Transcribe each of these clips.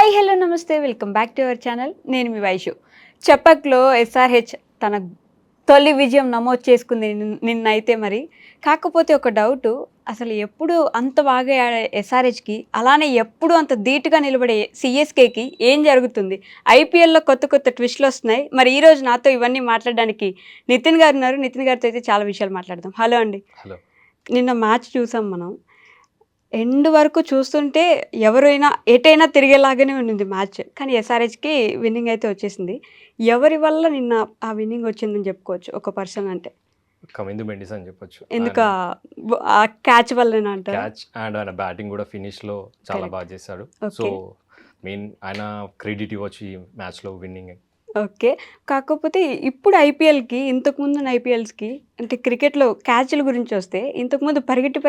Hi hello నమస్తే welcome back to our channel. నేను మీ Vaishu. చెప్పక్లో SRH తన తొలి విజయం నమోదు చేసుకుంది నిన్నైతే. మరి కాకపోతే ఒక డౌటు, అసలు ఎప్పుడు అంత బాగా ఆడే ఎస్ఆర్హెచ్కి అలానే ఎప్పుడు అంత ధీటుగా నిలబడే సిఎస్కేకి ఏం జరుగుతుంది? ఐపీఎల్లో కొత్త కొత్త ట్విస్టులు వస్తున్నాయి. మరి ఈరోజు నాతో ఇవన్నీ మాట్లాడడానికి నితిన్ గారు ఉన్నారు. నితిన్ గారితో అయితే చాలా విషయాలు మాట్లాడదాం. హలో అండి. హలో. నిన్న మ్యాచ్ చూసాం మనం. ఎండ్ వరకు చూస్తుంటే ఎవరైనా ఎటైనా తిరిగేలాగానే ఉండింది మ్యాచ్. కానీ ఎస్ఆర్హెచ్కి విన్నింగ్ అయితే వచ్చేసింది. ఎవరి వల్ల నిన్న ఆ విన్నింగ్ వచ్చిందని చెప్పుకోవచ్చు ఒక పర్సన్ అంటే? కమిందు మెండిస్ అని చెప్పొచ్చు. ఎందుకు ఆ క్యాచ్ వల్లనే అంటారా? క్యాచ్ అండ్ ఆయన బ్యాటింగ్ కూడా ఫినిష్లో చాలా బాగా చేశాడు. So okay. మెయిన్ ఆయన క్రెడిట్ ఇవ్వచ్చు ఈ మ్యాచ్లో విన్నింగ్. ఓకే. కాకపోతే ఇప్పుడు ఐపీఎల్‌కి ఇంతకుముందున్న ఐపీఎల్స్‌కి అంటే క్రికెట్‌లో క్యాచ్‌ల గురించి వస్తే ఇంతకుముందు పరిగెట్టి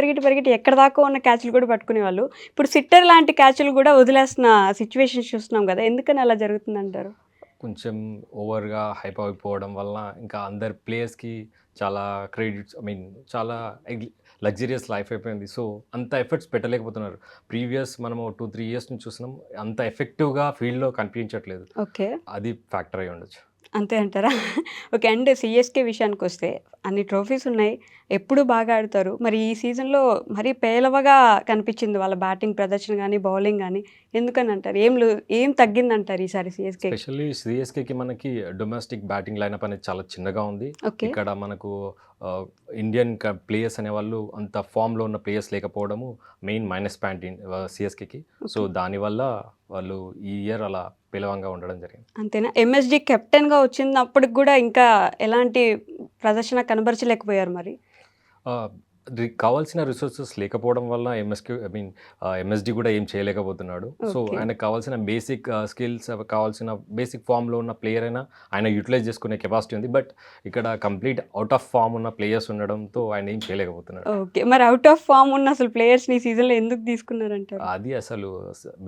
ఎక్కడిదాకా ఉన్న క్యాచ్‌లు కూడా పట్టుకునేవాళ్ళు. ఇప్పుడు సిట్టర్ లాంటి క్యాచ్‌లు కూడా వదిలేస్తున్న సిట్యుయేషన్స్ చూస్తున్నాం కదా! ఎందుకని అలా జరుగుతుందంటారు? కొంచెం ఓవర్గా హైప్ అయిపోవడం వల్ల ఇంకా అందరు ప్లేయర్స్కి చాలా క్రెడిట్స్ చాలా లగ్జరియస్ లైఫ్ అయిపోయింది. సో అంత ఎఫర్ట్స్ పెట్టలేకపోతున్నారు. ప్రీవియస్ మనము 2-3 ఇయర్స్ నుంచి చూస్తున్నాం, అంత ఎఫెక్టివ్గా ఫీల్డ్లో కనిపించట్లేదు. ఓకే. అది ఫ్యాక్టర్ అయి ఉండొచ్చు. అంతే అంటారా? ఓకే. అండ్ సీఎస్‌కే విషయానికొస్తే అన్ని ట్రోఫీస్ ఉన్నాయి. ఎప్పుడూ బాగా ఆడతారు. మరి ఈ సీజన్‌లో మరీ పేలవగా కనిపించింది వాళ్ళ బ్యాటింగ్ ప్రదర్శన గానీ, బౌలింగ్ గానీ. ఎందుకని అంటారు? ఏం తగ్గిందంటారు ఈసారి సీఎస్‌కే? ఎస్పెషల్లీ సిఎస్కేకి మనకి డొమెస్టిక్ బ్యాటింగ్ లైనప్ అనేది చాలా చిన్నగా ఉంది. ఓకే. ఇక్కడ మనకు ఇండియన్ ప్లేయర్స్ అనేవాళ్ళు అంత ఫామ్లో ఉన్న ప్లేయర్స్ లేకపోవడము మెయిన్ మైనస్ పాయింట్ సిఎస్కేకి. సో దానివల్ల వాళ్ళు ఈ ఇయర్ అలా పేలవంగా ఉండడం జరిగింది. అంతేనా? ఎంఎస్‌డి కెప్టెన్‌గా వచ్చినప్పటికి గూడా ఇంకా ఎలాంటి ప్రదర్శన కనబరచలేకపోయారు మరి. కావాల్సిన రిసోర్సెస్ లేకపోవడం వల్ల ఎంఎస్డి కూడా ఏం చేయలేకపోతున్నాడు. So okay. ఆయనకు కావాల్సిన బేసిక్ స్కిల్స్, కావాల్సిన బేసిక్ ఫామ్లో ఉన్న ప్లేయర్ అయినా ఆయన యూటిలైజ్ చేసుకునే కెపాసిటీ ఉంది. బట్ ఇక్కడ కంప్లీట్ అవుట్ ఆఫ్ ఫామ్ ఉన్న ప్లేయర్స్ ఉండడంతో ఆయన ఏం చేయలేకపోతున్నాడు. ఓకే. మరి ఔట్ ఆఫ్ ఫార్మ్ ఉన్న అసలు ప్లేయర్స్‌ని ఈ సీజన్‌లో ఎందుకు తీసుకున్నారంటారు? అది అసలు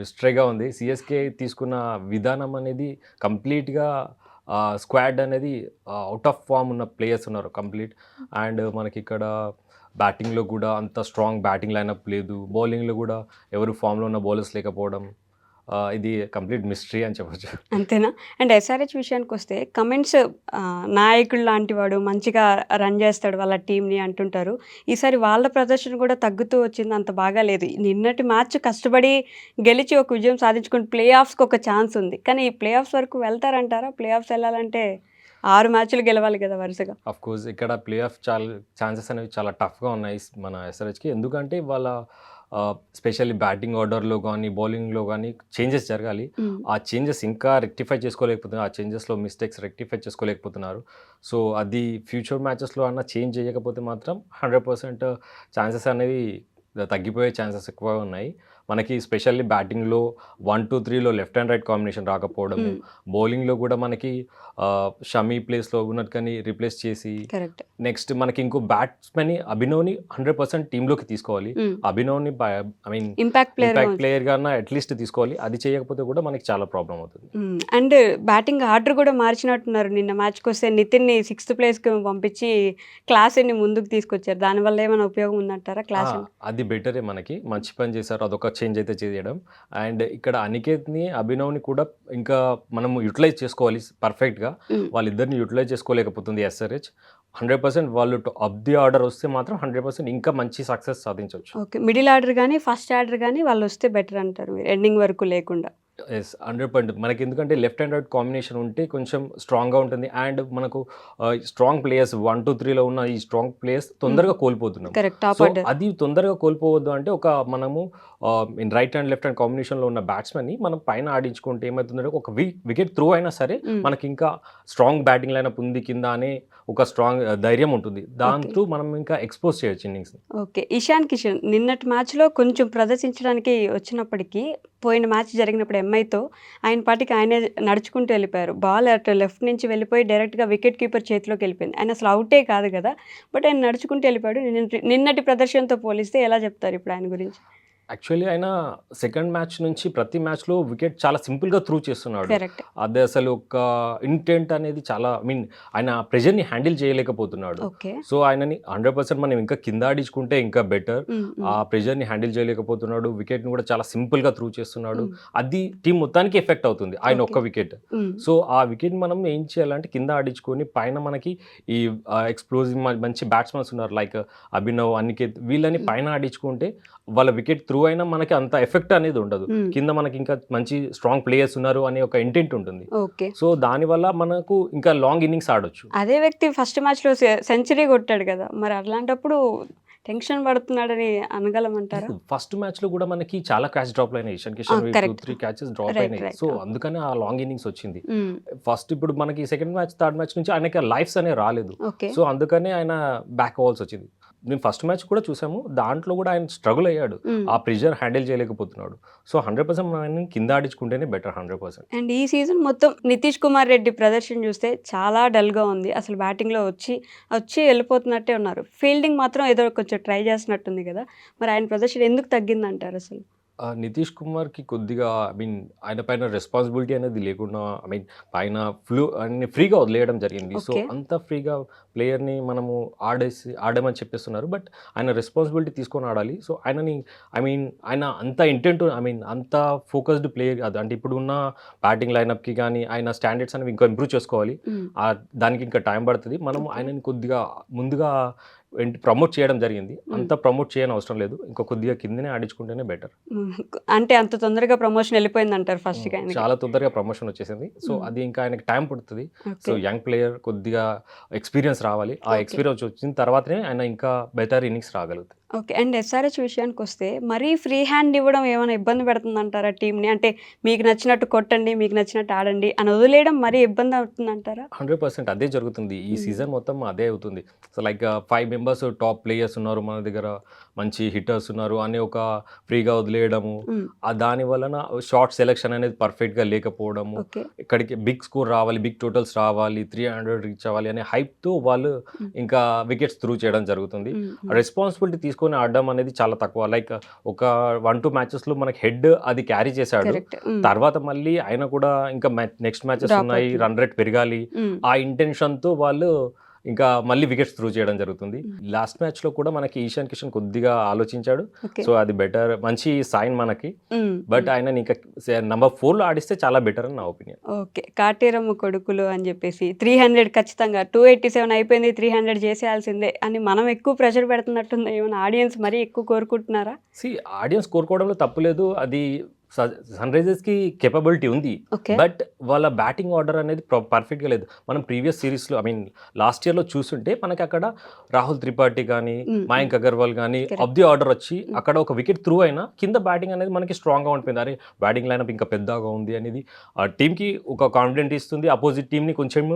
మిస్టరీగా ఉంది. సిఎస్కే తీసుకున్న విధానం అనేది కంప్లీట్గా స్క్వాడ్ అనేది అవుట్ ఆఫ్ ఫామ్ ఉన్న ప్లేయర్స్ ఉన్నారు కంప్లీట్. అండ్ మనకి ఇక్కడ బ్యాటింగ్లో కూడా అంత స్ట్రాంగ్ బ్యాటింగ్ లైనప్ లేదు. బౌలింగ్లో కూడా ఎవరు ఫామ్లో ఉన్న బౌలర్స్ లేకపోవడం, ఇది కంప్లీట్ మిస్టరీ అని చెప్పొచ్చు. అంతేనా? అండ్ ఎస్ఆర్‌హెచ్ విషయానికొస్తే కమెంట్స్ నాయకుడు లాంటి వాడు మంచిగా రన్ చేస్తాడు వాళ్ళ టీమ్‌ని అంటుంటారు. ఈసారి వాళ్ళ ప్రదర్శన కూడా తగ్గుతూ వచ్చింది. అంత బాగా లేదు. నిన్నటి మ్యాచ్ కష్టపడి గెలిచి ఒక విజయం సాధించుకొని ప్లే ఆఫ్స్‌కి ఒక ఛాన్స్ ఉంది. కానీ ఈ ప్లే ఆఫ్స్ వరకు వెళ్తారంటారా? ప్లే ఆఫ్స్ వెళ్ళాలంటే 6 మ్యాచ్‌లు గెలవాలి కదా వరుసగా. కోర్స్ ఇక్కడ ప్లే ఆఫ్ ఛాన్సెస్ అనేవి చాలా టఫ్గా ఉన్నాయి మన ఎస్ఆర్హెచ్కి. ఎందుకంటే వాళ్ళ స్పెషల్లీ బ్యాటింగ్ ఆర్డర్లో కానీ బౌలింగ్లో కానీ చేంజెస్ జరగాలి. ఆ చేంజెస్ ఇంకా రెక్టిఫై చేసుకోలేకపోతున్నారు. ఆ చేంజెస్లో మిస్టేక్స్ రెక్టిఫై చేసుకోలేకపోతున్నారు. సో అది ఫ్యూచర్ మ్యాచెస్లో అన్న చేంజ్ చేయకపోతే మాత్రం 100% ఛాన్సెస్ అనేవి తగ్గిపోయే ఛాన్సెస్ ఎక్కువగా ఉన్నాయి. మనకి స్పెషల్లీ బ్యాటింగ్లో 1-2-3లో లెఫ్ట్ అండ్ రైట్ కాంబినేషన్ రాకపోవడము, బౌలింగ్లో కూడా మనకి షమీ ప్లేస్లో ఉన్నట్టు కానీ రీప్లేస్ చేసి, కరెక్ట్. నెక్స్ట్ మనకి ఇంకో బ్యాట్స్మెన్ అభినవ్ని 100% టీంలోకి తీసుకోవాలి. అభినవ్ని ఇంపాక్ట్ ప్లేయర్గా అట్లీస్ట్ తీసుకోవాలి. అది చేయకపోతే కూడా మనకి చాలా ప్రాబ్లం అవుతుంది. అండ్ బ్యాటింగ్ ఆర్డర్ కూడా మార్చినట్టున్నారు. నిన్న మ్యాచ్‌కొస్తే నితిన్‌ని 6థ్ ప్లేస్‌కి పంపించి క్లాసెన్ని ముందుకు తీసుకొచ్చారు. దానివల్ల ఏమైనా ఉపయోగం ఉందంటారా క్లాసెన్? అది బెటరే, మనకి మంచి పని చేశారు. అదొక చేంజ్ అయితే చేయడం. అండ్ ఇక్కడ అనికేత్ని, అభినవ్ని కూడా ఇంకా మనం యూటిలైజ్ చేసుకోవాలి పర్ఫెక్ట్గా. వాళ్ళిద్దరిని యూటిలైజ్ చేసుకోలేకపోతుంది ఎస్ఆర్హెచ్. 100% వాళ్ళు అప్ ది ఆర్డర్ వస్తే మాత్రం 100% ఇంకా మంచి సక్సెస్ సాధించవచ్చు. ఓకే. మిడిల్ ఆర్డర్ గానీ, ఫస్ట్ ఆర్డర్ గానీ వాళ్ళొస్తే బెటర్ అంటారు మీరు ఎండింగ్ వరకు లేకుండా. ఎస్ 100%. మనకి ఎందుకంటే లెఫ్ట్ అండ్ రైట్ కాంబినేషన్ ఉంటే కొంచెం స్ట్రాంగ్గా ఉంటుంది. అండ్ మనకు స్ట్రాంగ్ ప్లేయర్స్ 1-2-3లో ఉన్న ఈ స్ట్రాంగ్ ప్లేయర్స్ తొందరగా కోల్పోతున్నాం. కరెక్ట్. Top so order. అది తొందరగా కోల్పోవద్దు అంటే మనము రైట్ అండ్ లెఫ్ట్ అండ్ కాంబినేషన్లో ఉన్న బ్యాట్స్మెన్ని మనం పైన ఆడించుకుంటే ఏమవుతుందంటే ఒక వికెట్ త్రూ అయినా సరే మనకి ఇంకా స్ట్రాంగ్ బ్యాటింగ్ లైనప్ ఉంది కింద అనే ఒక స్ట్రాంగ్ ధైర్యం ఉంటుంది. దాంతో మనం ఇంకా ఎక్స్పోజ్ చేయొచ్చు ఇన్నింగ్స్. ఓకే. ఇషాన్ కిషన్ నిన్నటి మ్యాచ్‌లో కొంచెం ప్రదర్శించడానికి వచ్చినప్పటికీ, పోయిన మ్యాచ్ జరిగినప్పుడు ఎంఐతో ఆయన పాటికి ఆయనే నడుచుకుంటూ వెళ్ళిపోయారు. బాల్ అటు లెఫ్ట్ నుంచి వెళ్ళిపోయి డైరెక్ట్‌గా వికెట్ కీపర్ చేతిలోకి వెళ్ళిపోయింది. ఆయన అసలు అవుటే కాదు కదా! బట్ ఆయన నడుచుకుంటూ వెళ్ళిపోయాడు. నిన్నటి ప్రదర్శనతో పోలిస్తే ఎలా చెప్తారు ఇప్పుడు ఆయన గురించి? యాక్చువల్లీ ఆయన సెకండ్ మ్యాచ్ నుంచి ప్రతి మ్యాచ్లో వికెట్ చాలా సింపుల్గా త్రూ చేస్తున్నాడు. కరెక్ట్. అది అసలు ఒక ఇంటెంట్ అనేది చాలా ఆయన ప్రెషర్ని హ్యాండిల్ చేయలేకపోతున్నాడు. ఓకే. సో ఆయనని 100% మనం ఇంకా కింద ఆడించుకుంటే ఇంకా బెటర్. ఆ ప్రెషర్ని హ్యాండిల్ చేయలేకపోతున్నాడు. వికెట్ని కూడా చాలా సింపుల్గా త్రూ చేస్తున్నాడు. అది టీం మొత్తానికి ఎఫెక్ట్ అవుతుంది ఆయన ఒక్క వికెట్. సో ఆ వికెట్ మనం ఏం చేయాలంటే కింద ఆడించుకొని పైన మనకి ఈ ఎక్స్ప్లోజివ్ మంచి బ్యాట్స్మెన్స్ ఉన్నారు లైక్ అభినవ్, అనికేత్, వీళ్ళని పైన ఆడించుకుంటే వాళ్ళ వికెట్ త్రూ అయినా మనకి అంత ఎఫెక్ట్ అనేది ఉండదు. కింద మనకి ఇంకా మంచి స్ట్రాంగ్ ప్లేయర్స్ ఉన్నారు అనే ఒక ఇంటెంట్ ఉంటుంది. ఓకే. సో దానివల్ల మనకు ఇంకా లాంగ్ ఇన్నింగ్స్ ఆడొచ్చు. అదే వ్యక్తి ఫస్ట్ మ్యాచ్లో సెంచరీ కొట్టాడు కదా, మరి అలాంటప్పుడు టెన్షన్ పడుతున్నాడని అనగలమంటారా? ఫస్ట్ మ్యాచ్ లో కూడా మనకి చాలా క్యాచ్ డ్రాప్ అయినాయి. ఇషాన్ కిషన్ 2-3 క్యాచెస్ డ్రాప్ అయినాయి. సో అందుకనే ఆ లాంగ్ ఇన్నింగ్స్ వచ్చింది. ఫస్ట్ ఇప్పుడు మనకి సెకండ్ మ్యాచ్ థర్డ్ మ్యాచ్ నుంచి ఆయనకి లైఫ్స్ అనేవి రాలేదు. సో అందుకనే ఆయన బ్యాక్ అవ్వాల్సి వచ్చింది. మేము ఫస్ట్ మ్యాచ్ కూడా చూసాము, దాంట్లో కూడా ఆయన స్ట్రగుల్ అయ్యాడు. ఆ ప్రెషర్ హ్యాండిల్ చేయలేకపోతున్నాడు. సో 100% ఆయన కింద ఆడించుకుంటేనే బెటర్ 100%. అండ్ ఈ సీజన్ మొత్తం నితీష్ కుమార్ రెడ్డి ప్రదర్శన చూస్తే చాలా డల్గా ఉంది. అసలు బ్యాటింగ్లో వచ్చి వెళ్ళిపోతున్నట్టే ఉన్నారు. ఫీల్డింగ్ మాత్రం ఏదో కొంచెం ట్రై చేస్తున్నట్టుంది కదా, మరి ఆయన ప్రదర్శన ఎందుకు తగ్గిందంటారు అసలు? నితీష్ కుమార్కి కొద్దిగా ఆయన పైన రెస్పాన్సిబిలిటీ అనేది లేకుండా పైన ఫ్రీగా వదిలేయడం జరిగింది. సో అంత ఫ్రీగా ప్లేయర్ని మనము ఆడమని చెప్పేస్తున్నారు. బట్ ఆయన రెస్పాన్సిబిలిటీ తీసుకొని ఆడాలి. సో ఆయనని ఆయన అంత ఇంటెంట్ అంత ఫోకస్డ్ ప్లేయర్ కాదు. అంటే ఇప్పుడు ఉన్న బ్యాటింగ్ లైనప్కి కానీ ఆయన స్టాండర్డ్స్ అనేవి ఇంకా ఇంప్రూవ్ చేసుకోవాలి. దానికి ఇంకా టైం పడుతుంది. మనం ఆయనని కొద్దిగా ముందుగా ప్రమోట్ చేయడం జరిగింది. అంత ప్రమోట్ చేయని అవసరం లేదు. ఇంకా కొద్దిగా కిందనే ఆడించుకుంటేనే బెటర్. అంటే అంత తొందరగా ప్రమోషన్ వెళ్ళిపోయింది అంటారు ఫస్ట్? చాలా తొందరగా ప్రమోషన్ వచ్చేసింది. సో అది ఇంకా ఆయనకి టైం పడుతుంది. సో యంగ్ ప్లేయర్ కొద్దిగా ఎక్స్పీరియన్స్ రావాలి. ఆ ఎక్స్పీరియన్స్ వచ్చిన తర్వాతనే ఆయన ఇంకా బెటర్ ఇన్నింగ్స్ రాగలుగుతాయి. ఓకే. అండ్ SRH విషయానికి వస్తే మరీ ఫ్రీ హ్యాండ్ ఇవ్వడం ఏమైనా ఇబ్బంది పెడుతుందంటారా టీంని? అంటే మీకు నచ్చినట్టు కొట్టండి, మీకు నచ్చినట్టు ఆడండి అని వదిలేయడం మరీ ఇబ్బంది అవుతుందంటారా? 100% అదే జరుగుతుంది. ఈ సీజన్ మొత్తం అదే అవుతుంది. So like 5 members top players ఉన్నారు మన దగ్గర, మంచి హిట్టర్స్ ఉన్నారు అని ఒక ఫ్రీగా వదిలేయడము, దాని వలన షార్ట్ సెలెక్షన్ అనేది పర్ఫెక్ట్గా లేకపోవడము, ఇక్కడికి బిగ్ స్కోర్ రావాలి, బిగ్ టోటల్స్ రావాలి, 300 రీచ్ అవ్వాలి అనే హైప్తో వాళ్ళు ఇంకా వికెట్స్ త్రూ చేయడం జరుగుతుంది. రెస్పాన్సిబిలిటీ తీసుకొని ఆడడం అనేది చాలా తక్కువ. లైక్ ఒక 1-2 మ్యాచెస్లో మనకి హెడ్ అది క్యారీ చేశాడు. తర్వాత మళ్ళీ ఆయన కూడా ఇంకా నెక్స్ట్ మ్యాచెస్ ఉన్నాయి, రన్ రేట్ పెరగాలి, ఆ ఇంటెన్షన్తో వాళ్ళు ఇంకా మళ్ళీ వికెట్స్ త్రూ చేయడం జరుగుతుంది. లాస్ట్ మ్యాచ్ లో కూడా మనకి ఇషాన్ కిషన్ కొద్దిగా ఆలోచించాడు. సో అది బెటర్, మంచి సైన్ మనకి. బట్ ఆయన ఇంకా నంబర్ 4 లో ఆడిస్తే చాలా బెటర్ అని నా ఒపీనియన్. ఓకే. కాటేరమ్మ కొడుకులు అని చెప్పేసి 300 ఖచ్చితంగా 287 అయిపోయింది, 300 చేసేయాల్సిందే అని మనం ఎక్కువ ప్రెషర్ పెడుతున్నట్టుంది. ఏమైనా ఆడియన్స్ మరీ ఎక్కువ కోరుకుంటున్నారా? ఆడియన్స్ కోరుకోవడంలో తప్పులేదు. అది సన్ రైజర్స్కి కేపబిలిటీ ఉంది. బట్ వాళ్ళ బ్యాటింగ్ ఆర్డర్ అనేది పర్ఫెక్ట్గా లేదు. మనం ప్రీవియస్ సిరీస్లో లాస్ట్ ఇయర్లో చూస్తుంటే మనకి అక్కడ రాహుల్ త్రిపాఠి కానీ, మయాంక్ అగర్వాల్ కానీ ఆఫ్ ది ఆర్డర్ వచ్చి అక్కడ ఒక వికెట్ త్రూ అయినా కింద బ్యాటింగ్ అనేది మనకి స్ట్రాంగ్గా ఉంటుంది. అరే బ్యాటింగ్ లైనప్ ఇంకా పెద్దగా ఉంది అనేది టీంకి ఒక కాన్ఫిడెంట్ ఇస్తుంది. అపోజిట్ టీంని కొంచెం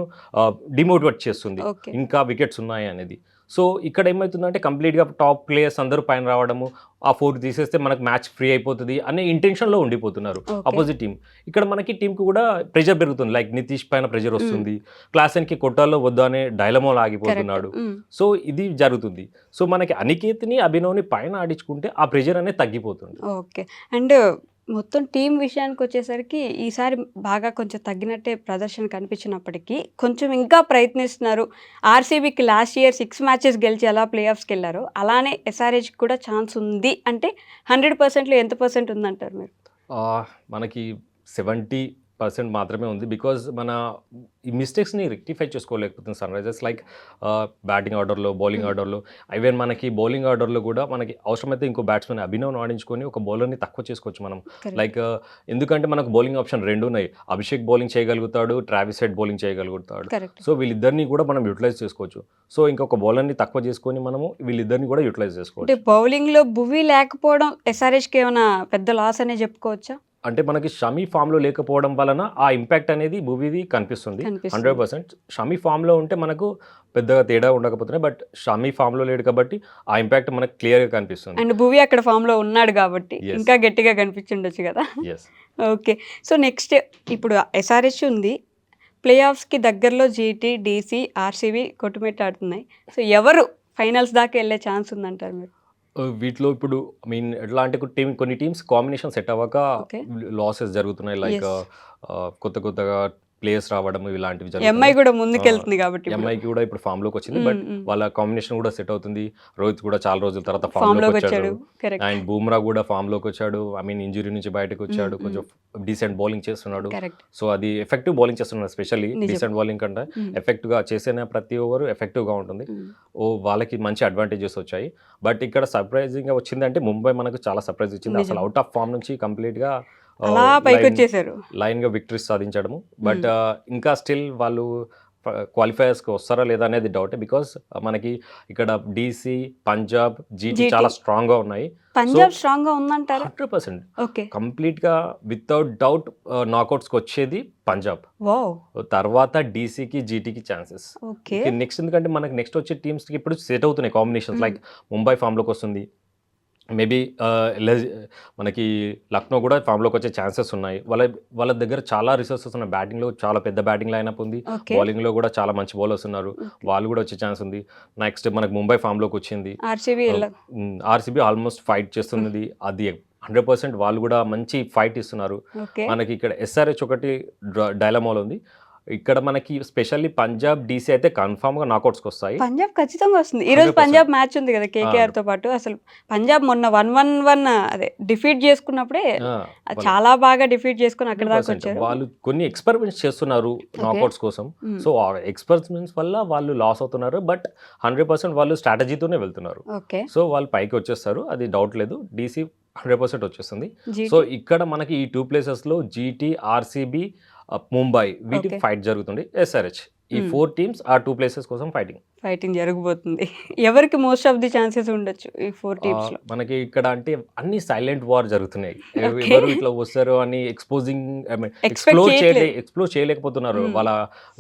డిమోటివేట్ చేస్తుంది, ఇంకా వికెట్స్ ఉన్నాయి అనేది. సో ఇక్కడ ఏమవుతుందంటే కంప్లీట్గా టాప్ ప్లేయర్స్ అందరూ పైన రావడము, ఆ 4 తీసేస్తే మనకు మ్యాచ్ ఫ్రీ అయిపోతుంది అనే ఇంటెన్షన్లో ఉండిపోతున్నారు అపోజిట్ టీం. ఇక్కడ మనకి టీంకి కూడా ప్రెషర్ పెరుగుతుంది. లైక్ నితీష్ పైన ప్రెషర్ వస్తుంది, క్లాసెన్కి కొట్టాలో వద్దా అనే డైలమోలో ఆగిపోతున్నాడు. సో ఇది జరుగుతుంది. సో మనకి అనికేత్ని, అభినవ్ని పైన ఆడించుకుంటే ఆ ప్రెషర్ అనేది తగ్గిపోతుంది. ఓకే. అండ్ మొత్తం టీం విషయానికి వచ్చేసరికి ఈసారి బాగా కొంచెం తగ్గినట్టే ప్రదర్శన కనిపించినప్పటికీ కొంచెం ఇంకా ప్రయత్నిస్తున్నారు. ఆర్సీబీకి లాస్ట్ ఇయర్ 6 మ్యాచెస్ గెలిచి ఎలా ప్లే ఆఫ్స్కి వెళ్ళారో అలానే SRHకి కూడా ఛాన్స్ ఉంది అంటే 100%లో ఎంత పర్సెంట్ ఉందంటారు మీరు? మనకి 70% మాత్రమే ఉంది. బికాజ్ మన ఈ మిస్టేక్స్ని రెక్టిఫై చేసుకోలేకపోతుంది సన్ రైజర్స్. లైక్ బ్యాటింగ్ ఆర్డర్లో, బౌలింగ్ ఆర్డర్లో, ఈవెన్ మనకి బౌలింగ్ ఆర్డర్లో కూడా మనకి అవసరమైతే ఇంకో బ్యాట్స్మెన్ అభినవ్ని ఆడించుకొని ఒక బౌలర్ని తక్కువ చేసుకోవచ్చు మనం. లైక్ ఎందుకంటే మనకు బౌలింగ్ ఆప్షన్ 2 ఉన్నాయి. అభిషేక్ బౌలింగ్ చేయగలుగుతాడు, ట్రావిస్ హెడ్ బౌలింగ్ చేయగలుగుతాడు. సో వీళ్ళిద్దరిని కూడా మనం యూటిలైజ్ చేసుకోవచ్చు. సో ఇంకొక బౌలర్ని తక్కువ చేసుకొని మనము వీళ్ళిద్దరిని కూడా యూటిలైజ్ చేసుకోవచ్చు. అంటే బౌలింగ్లో భువి లేకపోవడం SRHకి ఏమైనా పెద్ద లాస్ అనే చెప్పుకోవచ్చా? అంటే మనకి షమీ ఫామ్లో లేకపోవడం వలన ఆ ఇంపాక్ట్ అనేది భువిది కనిపిస్తుంది 100%. షమీ ఫామ్లో ఉంటే మనకు పెద్దగా తేడా ఉండకపోతున్నాయి. బట్ షమీ ఫామ్లో లేడు కాబట్టి ఆ ఇంపాక్ట్ మనకు క్లియర్గా కనిపిస్తుంది. అండ్ భువి అక్కడ ఫామ్లో ఉన్నాడు కాబట్టి ఇంకా గట్టిగా కనిపించుండొచ్చు కదా. ఓకే. సో నెక్స్ట్ ఇప్పుడు SRH ఉంది, ప్లే ఆఫ్స్కి దగ్గరలో GT, DC, RCB కొట్టుమిట్టాడుతున్నాయి. సో ఎవరు ఫైనల్స్ దాకా వెళ్ళే ఛాన్స్ ఉందంటారు మీరు? వీటిలో ఇప్పుడు ఐ మీన్ ఎట్లా అంటే కొన్ని టీమ్స్ కాంబినేషన్ సెట్ అవ్వక ఓకే. లాసెస్ జరుగుతున్నాయి. Like yes. కొత్తగా ప్లేయర్స్ రావడం ఇలాంటివి ఎంఐ జరుగుతున్నాయి. కూడా ముందుకెళ్తుంది కాబట్టి ఇప్పుడు. ఎంఐకి కూడా ఇప్పుడు ఫామ్లోకి వచ్చింది. బట్ వాళ్ళ కాంబినేషన్ కూడా సెట్ అవుతుంది. రోహిత్ కూడా చాలా రోజుల తర్వాత ఫామ్ ఫామ్లోకి లోకి వచ్చాడు. వచ్చాడు. కరెక్ట్. అండ్ బూమ్రా కూడా ఫామ్లోకి వచ్చాడు. ఐ మీన్ ఇంజురీ నుంచి బయటకు వచ్చాడు. కొంచెం డీసెంట్ బౌలింగ్ చేస్తున్నాడు. కరెక్ట్. సో అది ఎఫెక్టివ్ బౌలింగ్ చేస్తున్నాడు. ఎస్పెషల్లీ నిజం. డీసెంట్ బౌలింగ్ కంటే ఎఫెక్ట్గా చేసిన ప్రతి ఓవర్ ఎఫెక్టివ్గా ఉంటుంది. వాళ్ళకి మంచి అడ్వాంటేజెస్ వచ్చాయి. బట్ ఇక్కడ సర్ప్రైజింగ్గా వచ్చిందంటే ముంబై మనకు చాలా సర్ప్రైజ్ ఇచ్చింది. నిజం. అసలు అవుట్ ఆఫ్ ఫామ్ నుంచి కంప్లీట్గా అలా పైకి వచ్చేసారు. లైన్గా విక్టరీస్ సాధించడము. బట్ ఇంకా స్టిల్ వాళ్ళు క్వాలిఫైయర్స్కి వస్తారా లేదా అనేది డౌటే. బికాస్ మనకి ఇక్కడ డీసీ, పంజాబ్, జీటీ చాలా స్ట్రాంగ్గా ఉన్నాయి. పంజాబ్ స్ట్రాంగ్ గా ఉందంటారా? 100% ఓకే. కంప్లీట్గా వితౌట్ డౌట్ నాకౌట్స్కి వచ్చేది పంజాబ్. వావ్. తర్వాత డీసీకి, జీటీకి ఛాన్సెస్. ఓకే. నెక్స్ట్ ఎందుకంటే మనకి నెక్స్ట్ వచ్చే టీమ్స్కి ఇప్పుడు సెట్ అవుతున్నాయి కాంబినేషన్స్. లైక్ ముంబై ఫామ్లోకి వస్తుంది. మేబీ మనకి లక్నో కూడా ఫామ్లోకి వచ్చే ఛాన్సెస్ ఉన్నాయి. వాళ్ళ దగ్గర చాలా రిసోర్సెస్ ఉన్నాయి. బ్యాటింగ్లో చాలా పెద్ద బ్యాటింగ్ లైనప్ ఉంది. ఓకే. బౌలింగ్లో కూడా చాలా మంచి బౌలర్స్ ఉన్నారు. వాళ్ళు కూడా వచ్చే ఛాన్స్ ఉంది. నెక్స్ట్ మనకు ముంబై ఫామ్లోకి వచ్చింది. ఆర్సీబీ ఆర్సీబీ ఆల్మోస్ట్ ఫైట్ చేస్తున్నది. అది 100% వాళ్ళు కూడా మంచి ఫైట్ ఇస్తున్నారు. ఓకే. మనకి ఇక్కడ ఎస్ఆర్హెచ్ ఒకటి డైలమాలో ఉంది. ఇక్కడ మనకి స్పెషల్లీ పంజాబ్, డీసీ అయితే కన్ఫామ్గా నాకౌట్స్కి వస్తాయి. పంజాబ్ ఖచ్చితంగా వస్తుంది. ఈ రోజు 100%. పంజాబ్ మ్యాచ్ ఉంది కదా కేకేఆర్ తో పాటు. అసలు పంజాబ్ మొన్న 1-1 అదే డిఫీట్ చేసుకున్నప్పుడే చాలా బాగా డిఫీట్ చేసుకుని అక్కడ దాకా 100% వచ్చారు. వాళ్ళు కొన్ని ఎక్స్పెరిమెంట్స్ చేస్తున్నారు నాకౌట్స్ కోసం. సో ఆ ఎక్స్పెరిమెంట్స్ వల్ల వాళ్ళు లాస్ అవుతున్నారు. బట్ 100% వాళ్ళు స్ట్రాటజీతోనే వెళ్తున్నారు. ఓకే. సో వాళ్ళు పైకి వచ్చేస్తారు, అది డౌట్ లేదు. డీసీ 100% వచ్చేస్తుంది. జీటీ. సో ఇక్కడ మనకి ఈ 2 ప్లేసెస్లో జీటీ, ఆర్సీబీ, ముంబై వీటి Okay. ఫైట్ జరుగుతుంది. ఎస్ఆర్హెచ్ ఈ 4 టీమ్స్ ఆ 2 ప్లేసెస్ కోసం ఫైటింగ్ జరగబోతుంది. ఎవరికి మోస్ట్ ఆఫ్ ది ఛాన్సెస్ ఉండొచ్చు ఈ 4 టీమ్స్ లో? మనకి ఇక్కడ అంటే అన్ని సైలెంట్ వార్ జరుగుతున్నాయి. Okay. ఎవరు ఇట్లా వస్తారు అని ఎక్స్పోజింగ్ ఎక్స్ప్లోర్ చేయలేకపోతున్నారు వాళ్ళ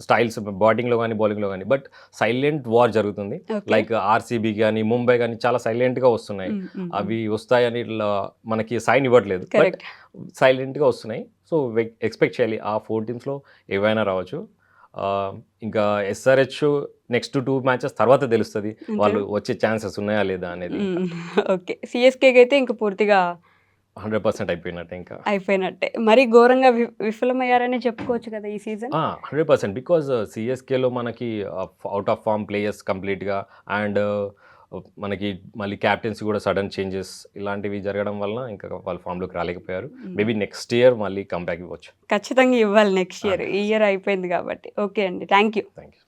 స్టైల్స్ బ్యాటింగ్ లో కానీ బౌలింగ్ లో కానీ. బట్ సైలెంట్ వార్ జరుగుతుంది. Okay. లైక్ ఆర్సీబీ కానీ ముంబై కానీ చాలా సైలెంట్ గా వస్తున్నాయి. అవి వస్తాయని ఇట్లా మనకి సైన్ ఇవ్వట్లేదు. But correct. సైలెంట్ గా వస్తున్నాయి. సో ఎక్స్పెక్ట్ చేయాలి ఆ 4 టీమ్స్ లో ఏవైనా రావచ్చు. ఇంకా ఎస్ఆర్హెచ్ నెక్స్ట్ 2 మ్యాచెస్ తర్వాత తెలుస్తుంది వాళ్ళు వచ్చే ఛాన్సెస్ ఉన్నాయా లేదా అనేది. ఓకే. సిఎస్కేకి అయితే ఇంకా పూర్తిగా 100% అయిపోయినట్టే ఇంకా. అయిపోయినట్టే. మరి ఘోరంగా విఫలమయ్యారని చెప్పుకోవచ్చు కదా ఈ సీజన్. 100% బికాజ్ సిఎస్కేలో మనకి అవుట్ ఆఫ్ ఫామ్ ప్లేయర్స్ కంప్లీట్గా అండ్ మనకి మళ్ళీ క్యాప్టెన్సీ కూడా సడన్ చేంజెస్ ఇలాంటివి జరగడం వలన ఇంకా వాళ్ళు ఫామ్లోకి రాలేకపోయారు. మేబీ నెక్స్ట్ ఇయర్ మళ్ళీ కంబ్యాక్ ఇవ్వచ్చు. ఖచ్చితంగా ఇవ్వాలి నెక్స్ట్ ఇయర్. ఈ ఇయర్ అయిపోయింది కాబట్టి. ఓకే అండి, థ్యాంక్ యూ. Thank you.